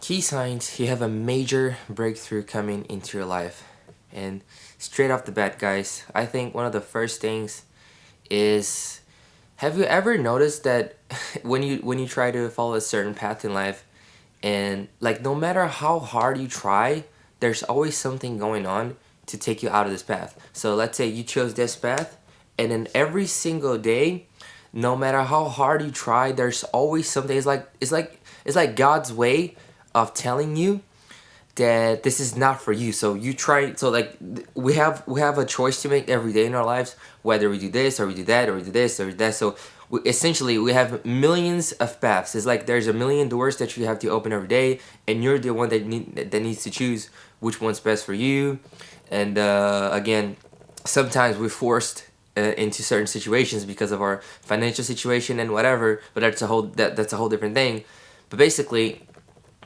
Key signs you have a major breakthrough coming into your life. And straight off the bat, guys, I think one of the first things is, have you ever noticed that when you try to follow a certain path in life, and like no matter how hard you try, there's always something going on to take you out of this path. So let's say you chose this path, and then every single day, no matter how hard you try, there's always something. It's like God's way of telling you that this is not for you. So you try. So like we have a choice to make every day in our lives, whether we do this or we do that or we do this or that. So essentially we have millions of paths. It's like there's a million doors that you have to open every day, and you're the one that needs to choose which one's best for you. And again, sometimes we're forced into certain situations because of our financial situation and whatever. But that's a whole different thing. But basically,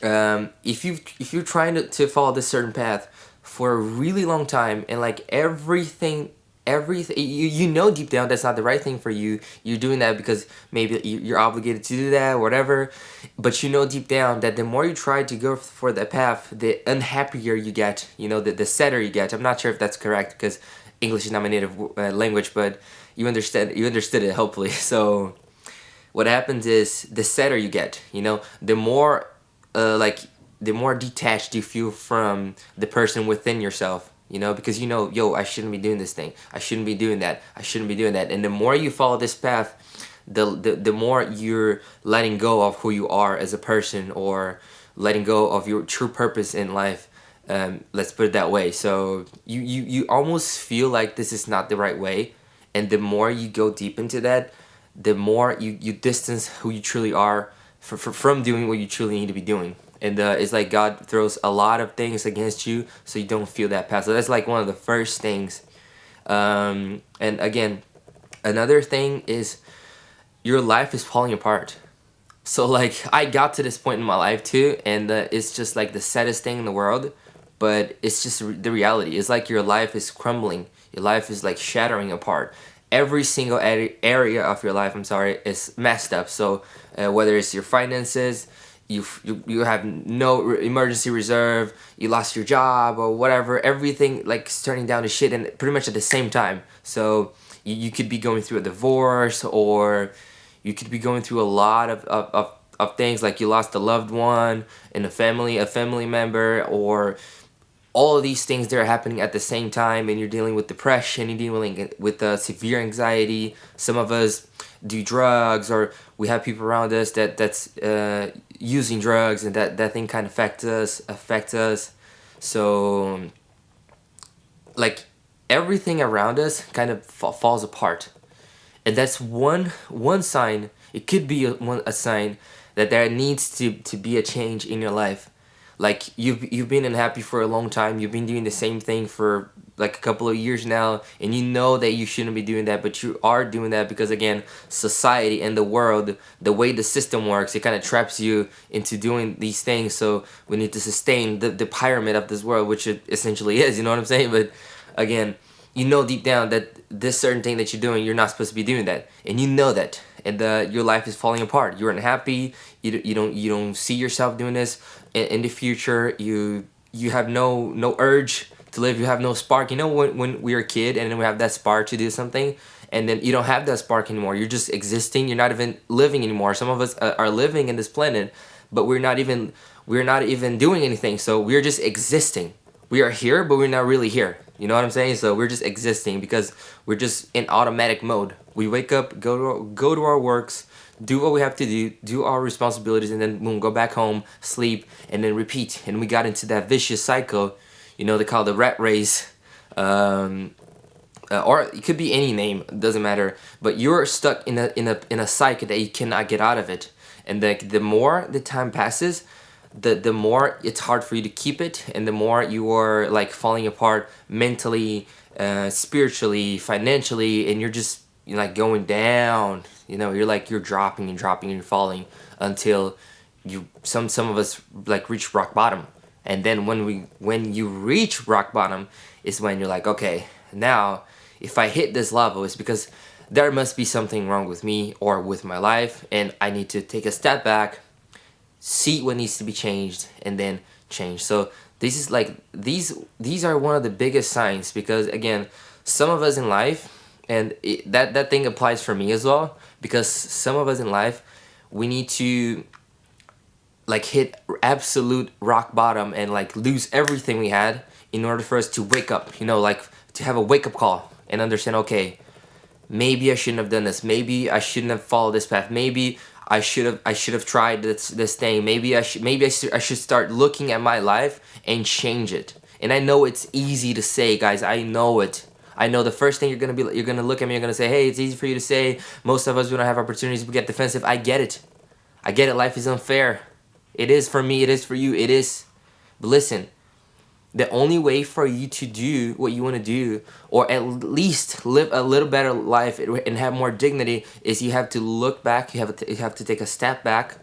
if you're trying to follow this certain path for a really long time, and like everything you know deep down that's not the right thing for you, you're doing that because maybe you're obligated to do that or whatever, but you know deep down that the more you try to go for that path, the unhappier you get, the sadder you get. I'm not sure if that's correct because English is not my native language, but you understood it hopefully. So what happens is the sadder you get, the more like the more detached you feel from the person within yourself, because yo, I shouldn't be doing this thing, I shouldn't be doing that, I shouldn't be doing that. And the more you follow this path, the more you're letting go of who you are as a person, or letting go of your true purpose in life. Let's put it that way. So you almost feel like this is not the right way, and the more you go deep into that, the more you distance who you truly are from doing what you truly need to be doing. And it's like God throws a lot of things against you so you don't feel that path. So that's like one of the first things. And again, another thing is your life is falling apart. So like I got to this point in my life too, and it's just like the saddest thing in the world, but it's just the reality. It's like your life is crumbling. Your life is like shattering apart. Every single area of your life, I'm sorry, is messed up. So whether it's your finances, you have no emergency reserve, you lost your job or whatever, everything like is turning down to shit, and pretty much at the same time. So you could be going through a divorce, or you could be going through a lot of things, like you lost a loved one in a family member, or all of these things that are happening at the same time, and you're dealing with depression, you're dealing with severe anxiety. Some of us do drugs, or we have people around us that's using drugs, and that thing kind of affects us. So like everything around us kind of falls apart, and that's one sign. It could be a sign that there needs to be a change in your life. Like you've been unhappy for a long time, you've been doing the same thing for like a couple of years now, and you know that you shouldn't be doing that, but you are doing that because again, society and the world, the way the system works, it kind of traps you into doing these things. So we need to sustain the pyramid of this world, which it essentially is, you know what I'm saying? But again, you know deep down that this certain thing that you're doing, you're not supposed to be doing that, and you know that, and your life is falling apart. You're unhappy. You don't see yourself doing this in the future. You have no urge to live. You have no spark. When we're a kid and then we have that spark to do something, and then you don't have that spark anymore. You're just existing. You're not even living anymore. Some of us are living in this planet, but we're not even doing anything. So we're just existing. We are here, but we're not really here. You know what I'm saying? So we're just existing because we're just in automatic mode. We wake up, go to our works, do what we have to do our responsibilities, and then boom, go back home, sleep, and then repeat. And we got into that vicious cycle. They call it the rat race. Or it could be any name, it doesn't matter. But you're stuck in a cycle that you cannot get out of it. And the more the time passes, the more it's hard for you to keep it, and the more you are like falling apart mentally, spiritually, financially, and you're like going down. You're dropping and dropping and falling until some of us like reach rock bottom. And then when you reach rock bottom is when you're like, okay, now if I hit this level, it's because there must be something wrong with me or with my life, and I need to take a step back, see what needs to be changed, and then change. So this is like these are one of the biggest signs, because again, some of us in life, and that thing applies for me as well, because some of us in life, we need to like hit absolute rock bottom and like lose everything we had in order for us to wake up, you know, like to have a wake up call and understand, okay, maybe I shouldn't have done this. Maybe I shouldn't have followed this path. Maybe I should have tried this thing. Maybe I should start looking at my life and change it. And I know it's easy to say, guys. I know it. I know the first thing you're gonna look at me. You're gonna say, "Hey, it's easy for you to say. Most of us, we don't have opportunities. We get defensive." I get it. I get it. Life is unfair. It is for me. It is for you. It is. But listen, the only way for you to do what you want to do, or at least live a little better life and have more dignity, is you have to look back. You have to take a step back.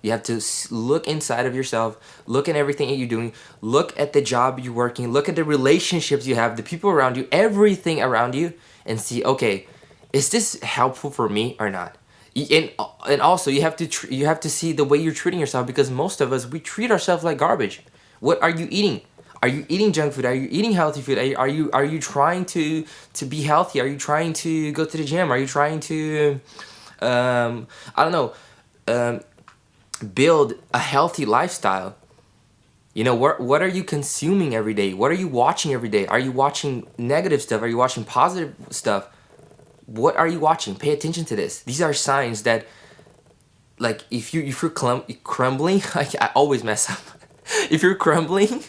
You have to look inside of yourself, look at everything that you're doing, look at the job you're working, look at the relationships you have, the people around you, everything around you, and see, okay, is this helpful for me or not? And also you have to see the way you're treating yourself, because most of us, we treat ourselves like garbage. What are you eating? Are you eating junk food? Are you eating healthy food? Are you trying to be healthy? Are you trying to go to the gym? Are you trying to I don't know, build a healthy lifestyle? You know, what are you consuming every day? What are you watching every day? Are you watching negative stuff? Are you watching positive stuff? What are you watching? Pay attention to this. These are signs that, like, if you're crumbling, I always mess up. If you're crumbling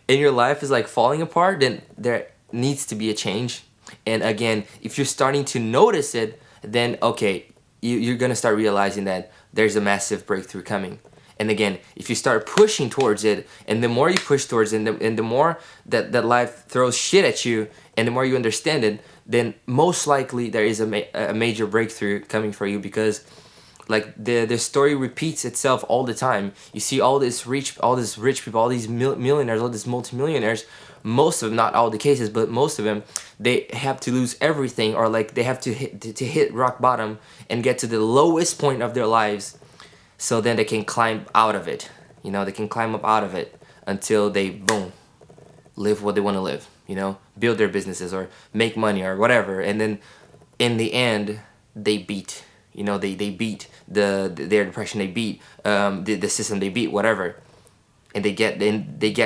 and your life is like falling apart, then there needs to be a change. And again, if you're starting to notice it, then okay, you're gonna start realizing that there's a massive breakthrough coming. And again, if you start pushing towards it, and the more you push towards it, and the more that life throws shit at you, and the more you understand it, then most likely there is a major breakthrough coming for you, because like the story repeats itself all the time. You see all these rich people, all these millionaires, all these multimillionaires. Most of them, not all the cases, but most of them, they have to lose everything, or like they have to hit rock bottom and get to the lowest point of their lives, so then they can climb out of it. You know, they can climb up out of it until they, boom, live what they want to live. You know, build their businesses or make money or whatever, and then in the end they beat. You know, they beat their depression. They beat the system. They beat whatever, and they get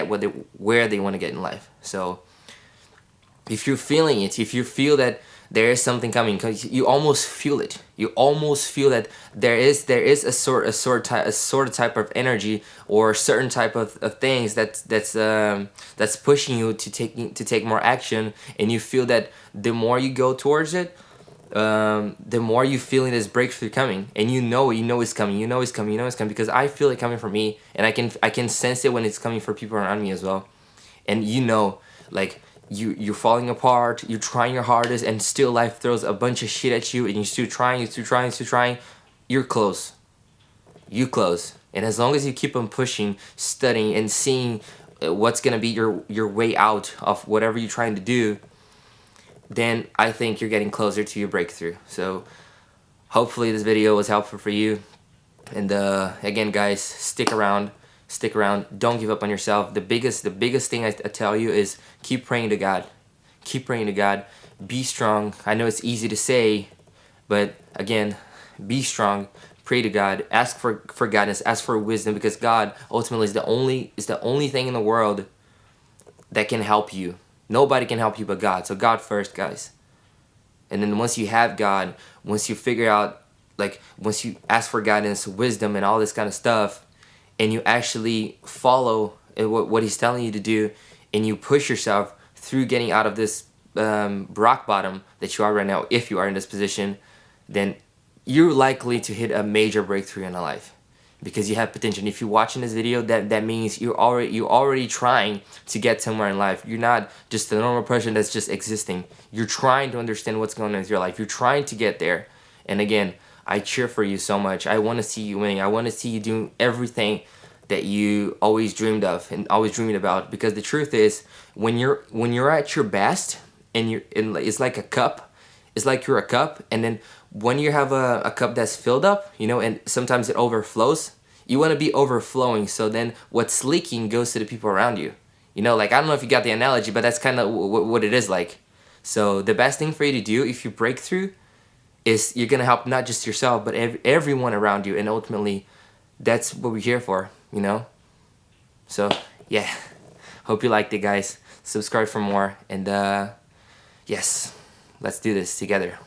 where they want to get in life. So if you're feeling it, if you feel that there is something coming, because you almost feel it, you almost feel that there is a sort of type of energy, or a certain type of things that's pushing you to take more action, and you feel that the more you go towards it, the more you feeling this breakthrough coming, and you know it's coming, because I feel it coming for me, and I can sense it when it's coming for people around me as well. And you know, like, you're falling apart, you're trying your hardest, and still life throws a bunch of shit at you, and you're still trying, you're close. And as long as you keep on pushing, studying, and seeing what's gonna be your way out of whatever you're trying to do, then I think you're getting closer to your breakthrough. So hopefully this video was helpful for you. And again, guys, stick around. Don't give up on yourself. The biggest thing I tell you is keep praying to God. Be strong. I know it's easy to say, but again, be strong. Pray to God. Ask for guidance. Ask for wisdom, because God ultimately is the only thing in the world that can help you. Nobody can help you but God. So God first, guys. And then once you have God, once you figure out, like, once you ask for guidance, wisdom, and all this kind of stuff, and you actually follow what He's telling you to do, and you push yourself through getting out of this rock bottom that you are right now, if you are in this position, then you're likely to hit a major breakthrough in your life, because you have potential. And if you're watching this video, that means you're already trying to get somewhere in life. You're not just a normal person that's just existing. You're trying to understand what's going on with your life. You're trying to get there. And again, I cheer for you so much. I want to see you winning. I want to see you doing everything that you always dreamed of and always dreamed about. Because the truth is, when you're at your best, and it's like a cup. It's like you're a cup, and then when you have a cup that's filled up, you know, and sometimes it overflows. You want to be overflowing, so then what's leaking goes to the people around you. You know, like, I don't know if you got the analogy, but that's kind of what it is like. So the best thing for you to do if you break through is you're going to help not just yourself, but everyone around you. And ultimately, that's what we're here for, you know? So, yeah. Hope you liked it, guys. Subscribe for more. And, yes, let's do this together.